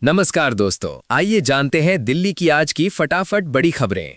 नमस्कार दोस्तों, आइए जानते हैं दिल्ली की आज की फटाफट बड़ी खबरें।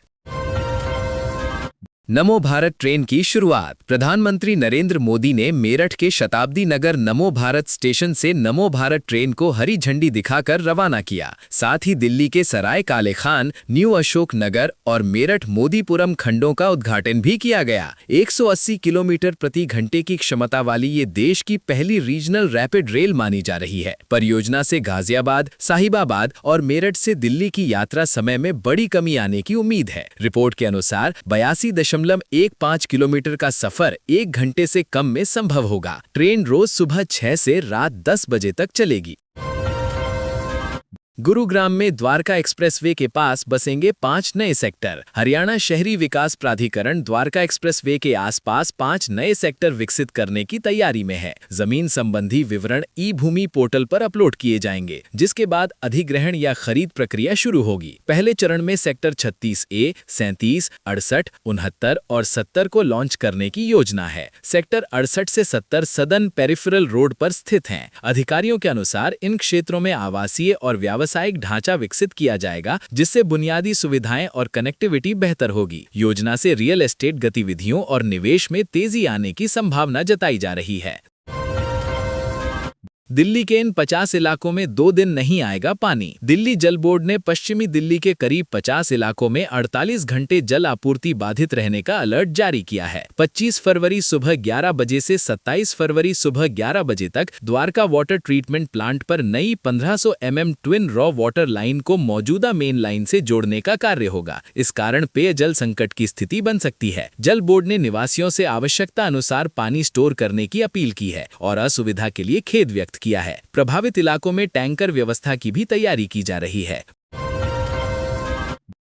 नमो भारत ट्रेन की शुरुआत। प्रधानमंत्री नरेंद्र मोदी ने मेरठ के शताब्दी नगर नमो भारत स्टेशन से नमो भारत ट्रेन को हरी झंडी दिखाकर रवाना किया। साथ ही दिल्ली के सराय काले खान, न्यू अशोक नगर और मेरठ मोदीपुरम खंडों का उद्घाटन भी किया गया। 180 किलोमीटर प्रति घंटे की क्षमता वाली ये देश की पहली रीजनल रैपिड रेल मानी जा रही है। परियोजना से गाजियाबाद, साहिबाबाद और मेरठ से दिल्ली की यात्रा समय में बड़ी कमी आने की उम्मीद है। रिपोर्ट के अनुसार 82.15 किलोमीटर का सफर 1 घंटे से कम में संभव होगा। ट्रेन रोज सुबह 6 से रात 10 बजे तक चलेगी। गुरुग्राम में द्वारका एक्सप्रेसवे के पास बसेंगे 5 नए सेक्टर। हरियाणा शहरी विकास प्राधिकरण द्वारका एक्सप्रेसवे के आसपास 5 नए सेक्टर विकसित करने की तैयारी में है। जमीन संबंधी विवरण ई-भूमि पोर्टल पर अपलोड किए जाएंगे, जिसके बाद अधिग्रहण या खरीद प्रक्रिया शुरू होगी। पहले चरण में सेक्टर 36A, 37, 68, 69 और 70 को लॉन्च करने की योजना है। सेक्टर 68 से 70 सदर्न पेरिफेरल रोड पर स्थित हैं। अधिकारियों के अनुसार इन क्षेत्रों में आवासीय और व्यावसायिक ढांचा विकसित किया जाएगा, जिससे बुनियादी सुविधाएं और कनेक्टिविटी बेहतर होगी। योजना से रियल एस्टेट गतिविधियों और निवेश में तेजी आने की संभावना जताई जा रही है। दिल्ली के इन 50 इलाकों में 2 दिन नहीं आएगा पानी। दिल्ली जल बोर्ड ने पश्चिमी दिल्ली के करीब 50 इलाकों में 48 घंटे जल आपूर्ति बाधित रहने का अलर्ट जारी किया है। 25 फरवरी सुबह 11 बजे से 27 फरवरी सुबह 11 बजे तक द्वारका वाटर ट्रीटमेंट प्लांट पर नई 1500 mm twin raw water line को मौजूदा मेन लाइन से जोड़ने का कार्य होगा। इस कारण पेयजल संकट की स्थिति बन सकती है। जल बोर्ड ने निवासियों से आवश्यकता अनुसार पानी स्टोर करने की अपील की है और असुविधा के लिए खेद व्यक्त किया है। प्रभावित इलाकों में टैंकर व्यवस्था की भी तैयारी की जा रही है।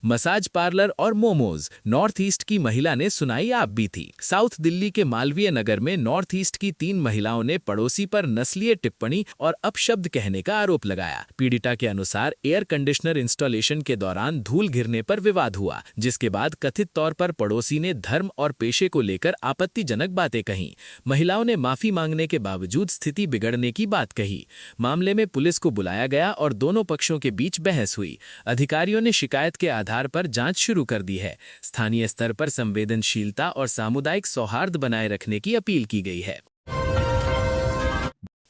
मसाज पार्लर और मोमोज। नॉर्थ ईस्ट की महिला ने सुनाई आप बीती। साउथ दिल्ली के मालवीय नगर में नॉर्थ ईस्ट की 3 महिलाओं ने पड़ोसी पर नस्लीय टिप्पणी और अपशब्द कहने का आरोप लगाया। पीड़िता के अनुसार एयर कंडीशनर इंस्टॉलेशन के दौरान धूल गिरने पर विवाद हुआ, जिसके बाद कथित तौर पर पड़ोसी ने धर्म और पेशे को लेकर आपत्तिजनक बातें कहीं। महिलाओं ने माफी मांगने के बावजूद स्थिति बिगड़ने की बात कही। मामले में पुलिस को बुलाया गया और दोनों पक्षों के बीच बहस हुई। अधिकारियों ने शिकायत के आधार पर जांच शुरू कर दी है। स्थानीय स्तर पर संवेदनशीलता और सामुदायिक सौहार्द बनाए रखने की अपील की गई है।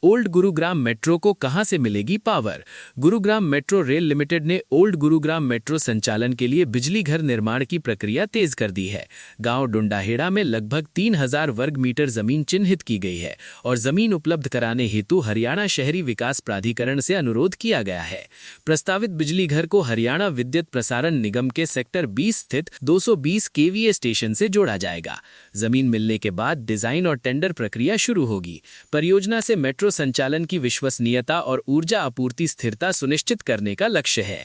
ओल्ड गुरुग्राम मेट्रो को कहां से मिलेगी power? Gurugram metro rail limited ने ओल्ड गुरुग्राम मेट्रो संचालन के लिए बिजली घर निर्माण की प्रक्रिया तेज कर दी है। गांव डुंडाहेड़ा में लगभग 3000 वर्ग मीटर जमीन चिन्हित की गई है और जमीन उपलब्ध कराने हेतु हरियाणा शहरी विकास प्राधिकरण से अनुरोध किया गया है। प्रस्तावित बिजली घर को हरियाणा विद्युत प्रसारण निगम के सेक्टर 20 स्थित 220 kVA स्टेशन से जोड़ा जाएगा। जमीन मिलने के बाद डिजाइन और टेंडर प्रक्रिया शुरू होगी। परियोजना से मेट्रो संचालन की विश्वसनीयता और ऊर्जा आपूर्ति स्थिरता सुनिश्चित करने का लक्ष्य है।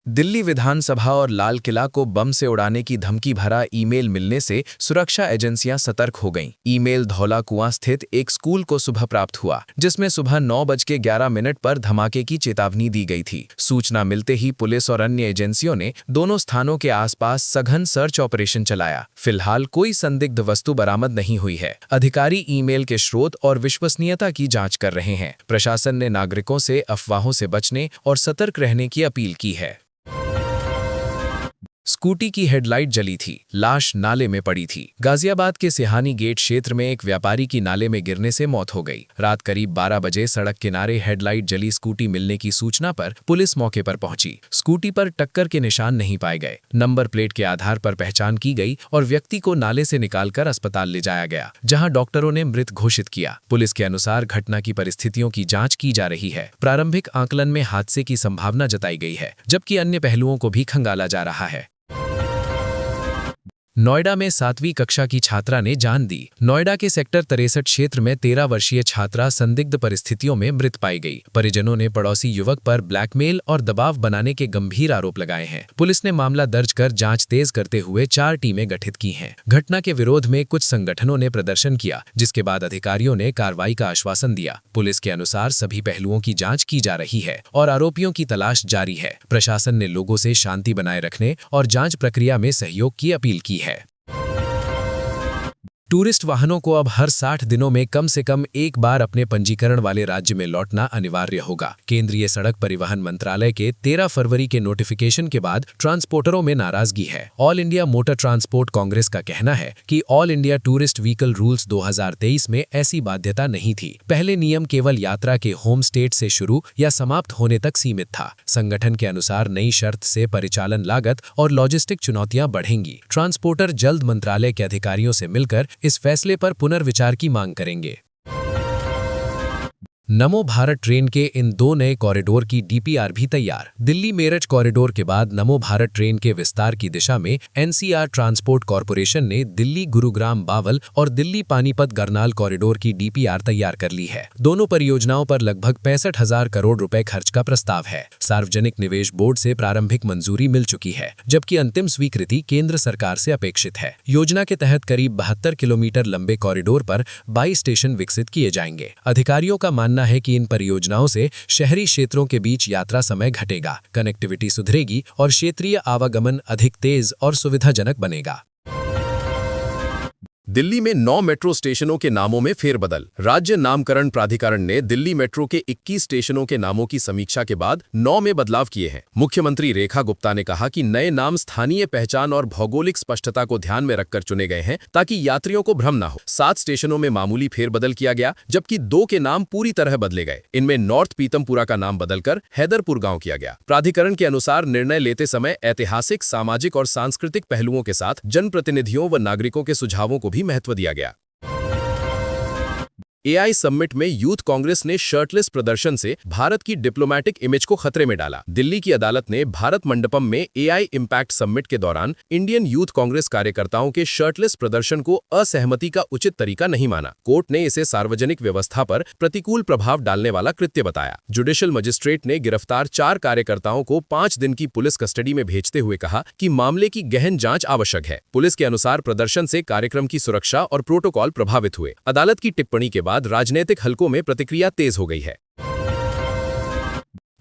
दिल्ली विधानसभा और लाल किला को बम से उड़ाने की धमकी भरा ईमेल मिलने से सुरक्षा एजेंसियां सतर्क हो गईं। ईमेल धौला कुआं स्थित एक स्कूल को सुबह प्राप्त हुआ, जिसमें सुबह 9:11 पर धमाके की चेतावनी दी गई थी। सूचना मिलते ही पुलिस और अन्य एजेंसियों ने दोनों स्थानों के आसपास सघन सर्च ऑपरेशन चलाया। फिलहाल कोई संदिग्ध वस्तु बरामद नहीं हुई है। अधिकारी ईमेल के स्रोत और विश्वसनीयता की जांच कर रहे हैं। प्रशासन ने नागरिकों से अफवाहों से बचने और सतर्क रहने की अपील की है। स्कूटी की हेडलाइट जली थी, लाश नाले में पड़ी थी। गाजियाबाद के सिहानी गेट क्षेत्र में एक व्यापारी की नाले में गिरने से मौत हो गई। रात करीब 12 बजे सड़क किनारे हेडलाइट जली स्कूटी मिलने की सूचना पर पुलिस मौके पर पहुंची। स्कूटी पर टक्कर के निशान नहीं पाए गए। नंबर प्लेट के आधार पर पहचान की गई और व्यक्ति को नाले से निकालकर अस्पताल ले जाया गया, जहां डॉक्टरों ने मृत घोषित किया। पुलिस के अनुसार घटना की परिस्थितियों की जाँच की जा रही है। प्रारंभिक आकलन में हादसे की संभावना जताई गई है, जबकि अन्य पहलुओं को भी खंगाला जा रहा है। नोएडा में 7वीं कक्षा की छात्रा ने जान दी। नोएडा के सेक्टर 63 क्षेत्र में 13 वर्षीय छात्रा संदिग्ध परिस्थितियों में मृत पाई गई। परिजनों ने पड़ोसी युवक पर ब्लैकमेल और दबाव बनाने के गंभीर आरोप लगाए हैं। पुलिस ने मामला दर्ज कर जांच तेज करते हुए 4 टीमें गठित की हैं। घटना के विरोध में कुछ संगठनों ने प्रदर्शन किया, जिसके बाद अधिकारियों ने कार्रवाई का आश्वासन दिया। पुलिस के अनुसार सभी पहलुओं की जाँच की जा रही है और आरोपियों की तलाश जारी है। प्रशासन ने लोगों से शांति बनाए रखने और जाँच प्रक्रिया में सहयोग की अपील की है। टूरिस्ट वाहनों को अब हर 60 दिनों में कम से कम एक बार अपने पंजीकरण वाले राज्य में लौटना अनिवार्य होगा। केंद्रीय सड़क परिवहन मंत्रालय के 13 फरवरी के नोटिफिकेशन के बाद ट्रांसपोर्टरों में नाराजगी है। All India motor transport Congress का कहना है कि all India tourist vehicle rules 2023 में ऐसी बाध्यता नहीं थी। पहले नियम केवल यात्रा के होम स्टेट से शुरू या समाप्त होने तक सीमित था। संगठन के अनुसार नई शर्त से परिचालन लागत और लॉजिस्टिक चुनौतियां बढ़ेंगी। ट्रांसपोर्टर जल्द मंत्रालय के अधिकारियों से मिलकर इस फैसले पर पुनर्विचार की मांग करेंगे। नमो भारत ट्रेन के इन 2 नए कॉरिडोर की डीपीआर भी तैयार। दिल्ली मेरठ कॉरिडोर के बाद नमो भारत ट्रेन के विस्तार की दिशा में एनसीआर ट्रांसपोर्ट कॉरपोरेशन ने दिल्ली गुरुग्राम बावल और दिल्ली पानीपत गरनाल कॉरिडोर की डीपीआर तैयार कर ली है। दोनों परियोजनाओं पर लगभग 65,000 करोड़ रुपए खर्च का प्रस्ताव है। सार्वजनिक निवेश बोर्ड से प्रारंभिक मंजूरी मिल चुकी है, जबकि अंतिम स्वीकृति केंद्र सरकार से अपेक्षित है। योजना के तहत करीब 72 किलोमीटर लंबे कॉरिडोर पर 22 स्टेशन विकसित किए जाएंगे। अधिकारियों का मानना है कि इन परियोजनाओं से शहरी क्षेत्रों के बीच यात्रा समय घटेगा, कनेक्टिविटी सुधरेगी और क्षेत्रीय आवागमन अधिक तेज और सुविधाजनक बनेगा। दिल्ली में 9 मेट्रो स्टेशनों के नामों में फेरबदल। राज्य नामकरण प्राधिकरण ने दिल्ली मेट्रो के 21 स्टेशनों के नामों की समीक्षा के बाद 9 में बदलाव किए हैं। मुख्यमंत्री रेखा गुप्ता ने कहा कि नए नाम स्थानीय पहचान और भौगोलिक स्पष्टता को ध्यान में रखकर चुने गए हैं ताकि यात्रियों को भ्रम न हो। 7 स्टेशनों में मामूली फेरबदल किया गया, जबकि 2 के नाम पूरी तरह बदले गए। इनमें नॉर्थ पीतमपुरा का नाम बदलकर हैदरपुर गांव किया गया। प्राधिकरण के अनुसार निर्णय लेते समय ऐतिहासिक, सामाजिक और सांस्कृतिक पहलुओं के साथ जनप्रतिनिधियों व नागरिकों के सुझावों को भी महत्व दिया गया। एआई समिट में यूथ कांग्रेस ने शर्टलेस प्रदर्शन से भारत की डिप्लोमैटिक इमेज को खतरे में डाला। दिल्ली की अदालत ने भारत मंडपम में एआई इम्पैक्ट समिट के दौरान इंडियन यूथ कांग्रेस कार्यकर्ताओं के शर्टलेस प्रदर्शन को असहमति का उचित तरीका नहीं माना। कोर्ट ने इसे सार्वजनिक व्यवस्था पर प्रतिकूल प्रभाव डालने वाला कृत्य बताया। जुडिशियल मजिस्ट्रेट ने गिरफ्तार 4 कार्यकर्ताओं को 5 दिन की पुलिस कस्टडी में भेजते हुए कहा कि मामले की गहन जांच आवश्यक है। पुलिस के अनुसार प्रदर्शन से कार्यक्रम की सुरक्षा और प्रोटोकॉल प्रभावित हुए। अदालत की टिप्पणी के बाद राजनीतिक हलकों में प्रतिक्रिया तेज हो गई है।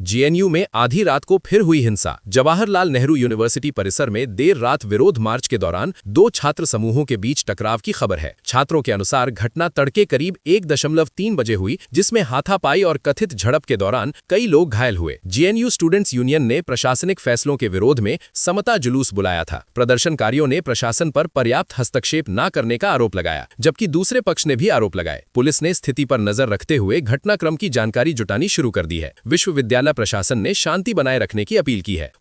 जेएनयू में आधी रात को फिर हुई हिंसा। जवाहरलाल नेहरू यूनिवर्सिटी परिसर में देर रात विरोध मार्च के दौरान 2 छात्र समूहों के बीच टकराव की खबर है। छात्रों के अनुसार घटना तड़के करीब 1:03 बजे हुई, जिसमें हाथापाई और कथित झड़प के दौरान कई लोग घायल हुए। जेएनयू स्टूडेंट्स यूनियन ने प्रशासनिक फैसलों के विरोध में समता जुलूस बुलाया था। प्रदर्शनकारियों ने प्रशासन पर पर्याप्त हस्तक्षेप न करने का आरोप लगाया, जबकि दूसरे पक्ष ने भी आरोप लगाए। पुलिस ने स्थिति पर नजर रखते हुए घटनाक्रम की जानकारी जुटानी शुरू कर दी है। विश्वविद्यालय प्रशासन ने शांति बनाए रखने की अपील की है।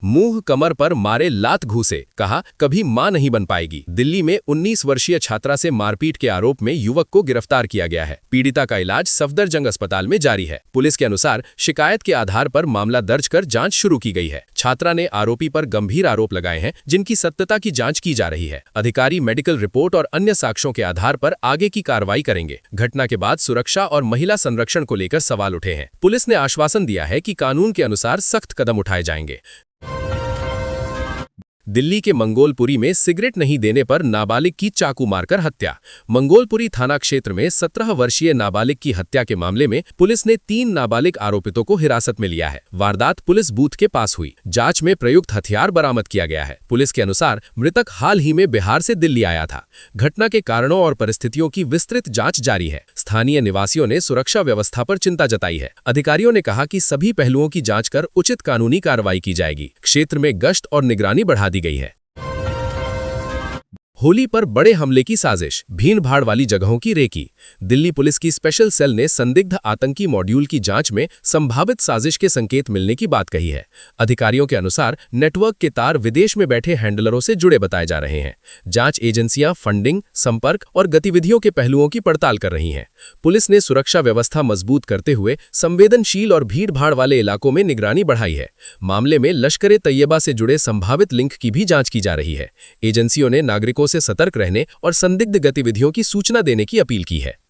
मुंह कमर पर मारे लात घूसे, कहा कभी मां नहीं बन पाएगी। दिल्ली में 19 वर्षीय छात्रा से मारपीट के आरोप में युवक को गिरफ्तार किया गया है। पीड़िता का इलाज सफदरजंग अस्पताल में जारी है। पुलिस के अनुसार शिकायत के आधार पर मामला दर्ज कर जांच शुरू की गई है। छात्रा ने आरोपी पर गंभीर आरोप लगाए हैं, जिनकी सत्यता की जांच की जा रही है। अधिकारी मेडिकल रिपोर्ट और अन्य साक्ष्यों के आधार पर आगे की कार्रवाई करेंगे। घटना के बाद सुरक्षा और महिला संरक्षण को लेकर सवाल उठे हैं। पुलिस ने आश्वासन दिया है कि कानून के अनुसार सख्त कदम उठाए जाएंगे। दिल्ली के मंगोलपुरी में सिगरेट नहीं देने पर नाबालिग की चाकू मारकर हत्या। मंगोलपुरी थाना क्षेत्र में 17 वर्षीय नाबालिग की हत्या के मामले में पुलिस ने 3 नाबालिग आरोपितों को हिरासत में लिया है। वारदात पुलिस बूथ के पास हुई। जांच में प्रयुक्त हथियार बरामद किया गया है। पुलिस के अनुसार मृतक हाल ही में बिहार से दिल्ली आया था। घटना के कारणों और परिस्थितियों की विस्तृत जांच जारी है। स्थानीय निवासियों ने सुरक्षा व्यवस्था पर चिंता जताई है। अधिकारियों ने कहा कि सभी पहलुओं की जांच कर उचित कानूनी कार्रवाई की जाएगी। क्षेत्र में गश्त और निगरानी बढ़ा दी गई है। होली पर बड़े हमले की साजिश, भीड़ भाड़ वाली जगहों की रेकी। दिल्ली पुलिस की स्पेशल सेल ने संदिग्ध आतंकी मॉड्यूल की जांच में संभावित साजिश के संकेत मिलने की बात कही है। अधिकारियों के अनुसार नेटवर्क के तार विदेश में बैठे हैंडलरों से जुड़े बताए जा रहे हैं। जांच एजेंसियां फंडिंग, संपर्क और गतिविधियों के पहलुओं की पड़ताल कर रही हैं। पुलिस ने सुरक्षा व्यवस्था मजबूत करते हुए संवेदनशील और भीड़ भाड़ वाले इलाकों में निगरानी बढ़ाई है। मामले में लश्कर-ए-तैयबा से जुड़े संभावित लिंक की भी जांच की जा रही है। एजेंसियों ने नागरिकों से सतर्क रहने और संदिग्ध गतिविधियों की सूचना देने की अपील की है।